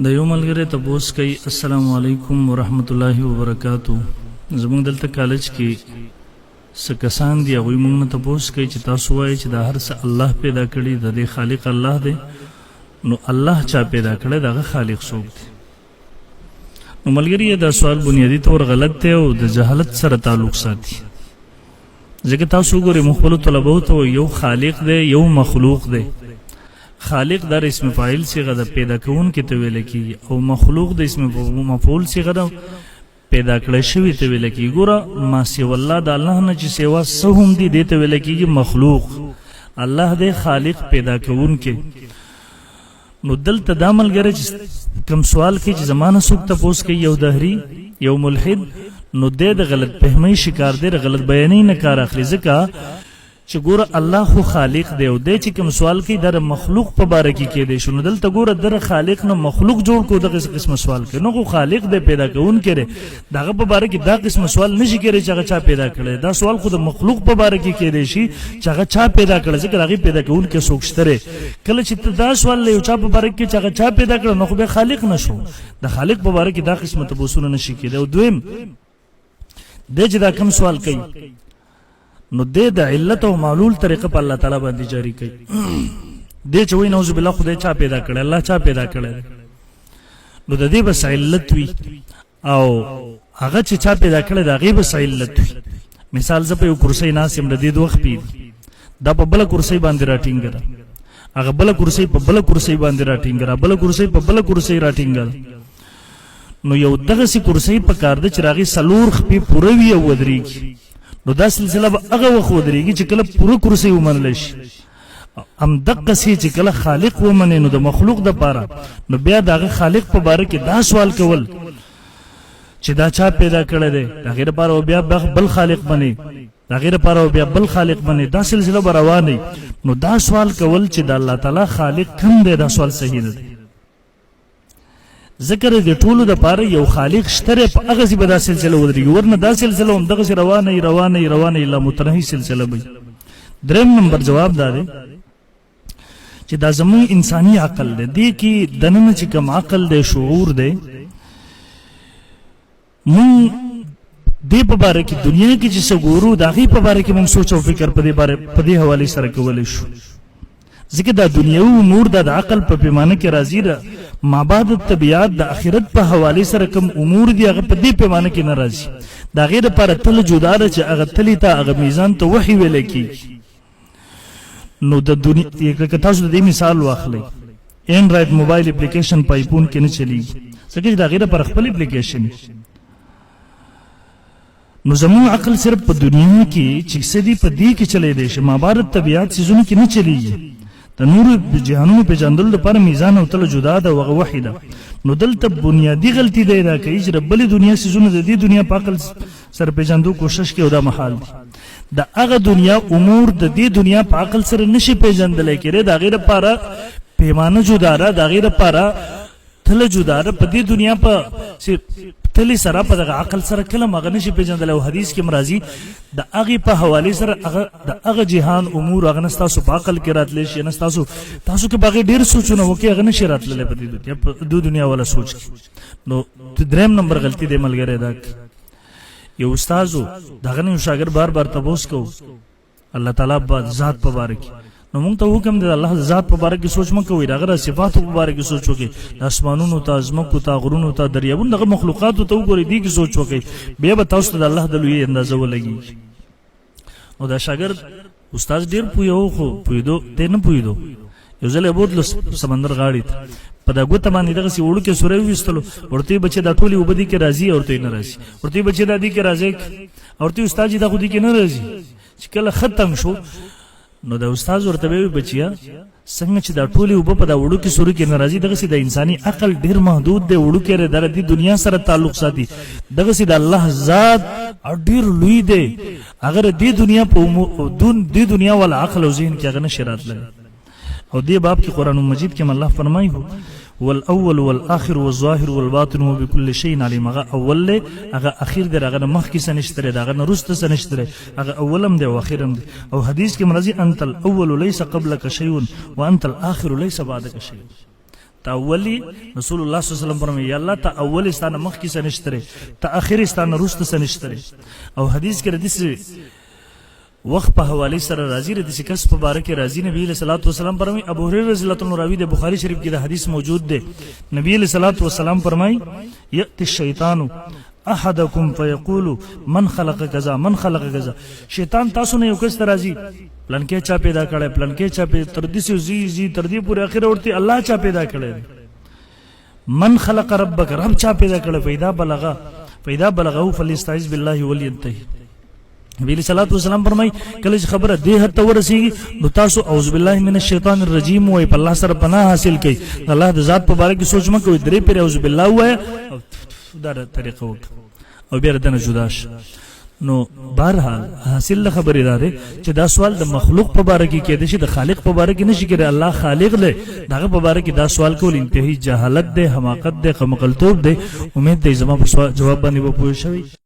د یو ملګری تپوس کوي السلام علیکم ورحمت الله وبرکاتو. زموږ دلته کالج کې څه کسان دي هغوی موږ نه تپوس کوي چې تاسو وایئ چې دا هر څه الله پیدا کړي، د دې خالق الله دی، نو الله چا پیدا کړی، دغه خالق څوک دی؟ نو ملګري دا سوال بنیادي طور غلط دی او د جهالت سره تعلق ساتي. ځکه تاسو ګورئ مخبلو طلبو ته یو خالق دی یو مخلوق دی. خالق در اسم فاعل صيغه د پیدا کون کې ته ویل کیږي او مخلوق د اسم مفعول صيغه د پیدا کړی شوی ته ویل کیږي. ګوره ما سوى الله د الله نه چې سوا څه هم دي دې ته ویل کیږي مخلوق. الله د خالق پیدا کون کې. نو دلته دا ملګری چې کوم سوال کوي چې زمانه څوک تپوس کوي یو دهري یو ملحد، نو د غلط فهمۍ شکار دی، غلط بیانې نه کار اخلي. ځکه چې ګوره الله خو خالق دی او دی چې کوم سوال کوي در مخلوق په باره کې کېدی شو، نو دلته ګوره در خالق نه مخلوق جوړ کو دغه قسم سوال کوي. نو خو خالق دی پیدا کوونکی دی، دغه په باره کې دا قسم سوال نشي کېدی چې هغه چا پیدا کړی. دا سوال خو د مخلوق په باره کې کېدی شي چې هغه چا پیدا کړی، ځکه هغې پیدا کوونکی څوک شته دی. کله چې ته دا سوال له یو چا په باره کې چې هغه چا پیدا کړی، نو خو بیا خالق نه شو. د خالق په باره کې دا قسمه تپوسونه نشي کېدی. او دویم دی چې دا کوم سوال کوي، نو دې د علت او معلول طریقه په الله تعالی باندې جاری کوي. دې چې وایي نعوذ بالله خدای چا پیدا کړی، الله چا پیدا کړی، نو د دې بس علت وي او هغه چې چا پیدا کړی د هغې بس علت وي. مثال زه په یو کرسۍ ناست یم، د دې د وخت پیر دا په بله کرسۍ باندې راټینګه ده، هغه بله کرسۍ په بله کرسۍ باندې راټینګه ده، بله کرسۍ په بله کرسۍ راټینګه ده. نو یو دغسې کرسۍ په کار ده چې د هغې څلور خپې پوره وي او ودرېږي. نو دا سلسله به هغه وخت ودرېږي چې کله پوره کرسۍ ومنلی شي. همدقسې چې کله خالق ومنې، نو د مخلوق دپاره نو بیا د هغه خالق په باره کې دا سوال کول چې دا چا پیدا کړی دی، د هغې دپاره بیا بل خالق بنې، د هغې دپاره بیا بل خالق بنې، دا سلسله به روانې. نو دا سوال کول چې د الله تعالی خالق کوم دی، دا سوال صحیح نه دی. ذکر د ټولو د پاره یو خالق شته، په هغه ځای به دا سلسله ودرېږي، ورنه دا سلسله هم دغسې روانه لا متنهي سلسله وي. دریم نمبر جواب دا دی چې دا زموږ انساني عقل دی، دې کې دننه چې کوم عقل دی شعور دی، مونږ دې په باره کې دنیا کې چې څه ګورو د هغې په باره کې مونږ سوچ او فکر په دې حوالې سره کولی شو. ځکه دا دنیاوي امور دا د عقل په پیمانه کې راځي، مابعد طبیعت د آخرت په حواله سره کوم امور دي هغه په دې پیمانه کې نه راځي. د هغې دپاره تل جدا ده چې هغه تلې ته هغه میزان ته وحي ویلی کېږي. نو د دنیا که تاسو د دې مثال واخلئ، اینډرایډ موبایل اپلیکیشن په آیفون کې نه چلیږي، ځکه چې د هغې دپاره خپل اپلیکیشن. نو زموږ عقل صرف په دنیا کې چې څه دي په دې کې چلیدی شي، مابعد طبیعت څیزونو کې نه چلیږي. د نورو جهانونو پېژندلو لپاره میزان او تله جدا ده او هغه وحي ده. نو دلته بنیادي غلطي دی دا کوي چې د بلې دنیا څیزونه د دې دنیا په عقل سره پېژندو کوشش کوي، او دا محال دی. د هغه دنیا امور د دې دنیا په عقل سره نشي پېژندلی کېدی، د هغې دپاره پیمانه جدا ده، د هغې دپاره تله جدا ده. په دې دنیا په تلې سره په دغه عقل سره کله هغه نشي پېژندلی. او حدیث کې راځي د هغې په حوالې سره د هغه جهان امور هغه نه ستاسو په عقل کې راتلی شي، نه تاسو کې په هغې ډېر سوچونه وکړي، هغه نشي راتللی په دې دنیا والا سوچ کې. نو دریم نمبر غلطي دی ملګری دا یو استاذ و، د هغه نه یو شاګرد بار بار تپوس کوو الله تعالی ذات په باره کې. نو مونږ ته حکم دی د الله ذات په باره کې سوچ مه کوئ، د هغه صفاتو په باره کې سوچ وکړئ، د اسمانونو ته، ځمکو ته، غرونو ته، دریابونو، دغه مخلوقاتو ته وګورئ، دې کې سوچ وکړئ، بیا به تاسو ته د الله د لویۍ اندازه ولګېږي. نو دا شاګرد استاد ډېر پوهېده خو پوهېدو دی نه پوهېدو. یو ځل یې بوتلو سمندر غاړې ته، په دا ګوته باندې دغسې وړوکې سوری وویستلو، ورته یې بچې دا ټولې اوبه دې کې راځي، ورته یې نه راځي، ورته یې بچې دا دې کې راځي، ورته یې استاد جي دا خو دې کې نه راځي. چې کله ختم شو نو د استاد ورته ویل بچیا څنګه چې دا ټولې اوبه په دا وړوکې سوري کې نه راځي، دغسې د انساني عقل ډېر محدود دی، وړوکی دی، د دې دنیا سره تعلق ساتي. دغسې د الله ذات ډېر لوی دی، هغه د دې دنیا په دې دنیا والا عقل او ذهن کې هغه نشي راتلی. او دې باب کې قرآن مجید کې الله فرمایي والاول والآخر والظاهر والباطن وبكل شيء عليم. هغه اول له هغه اخر دی، هغه مخکې څه نشته دی، هغه وروسته څه نشته دی، هغه اولم دی او اخرم دی. او حدیث کې مرضی انت الاول ليس قبلك شيء وانت الاخر ليس بعدك شيء. تا اولی رسول الله صلی الله علیه وسلم فرمایي یا الله تا اول ستانه مخ کې سنشتره تا اخر ستانه روست سنشتره او حدیث کې حدیث وقت په حواله سره راضی ردی کس په باره کې راضی نبی صلی الله علیه وسلم فرمایي ابو هريره رضی الله عنه راوی د بخاری شریف کې د حدیث موجود ده نبی صلی الله علیه وسلم فرمایي یأتی الشیطان احدکم فیقول من خلق کذا من خلق کذا شیطان تاسو نه یو کس راضی پلان کې چا پیدا کړي پلان کې چا تر دې زی تر دې پورې اخر ورته الله چا پیدا کړي من خلق ربک رب چا پیدا کړي فیدا بلغه فلیستعذ بالله ولینتهی نبی صلی الله علیه وسلم فرمای کله خبره دې حد ته ورسیږي نو تاسو اعوذ بالله من الشیطان الرجیم وای په الله سره پناه حاصل کړئ الله د ذات په باره کې سوچ مکوئ درې پیر اعوذ بالله وای او دا طریقه وک او بیا دنه جداش نو بهرحال حاصل خبرې داره چې دا سوال د مخلوق په باره کې کېد شي د خالق په باره کې نشي کېږي الله خالق دی دغه په باره کې دا سوال کول انتهایی جهالت دی حماقت دی قمقلتوب دی امید دی زما په جواب باندې به پوه شوي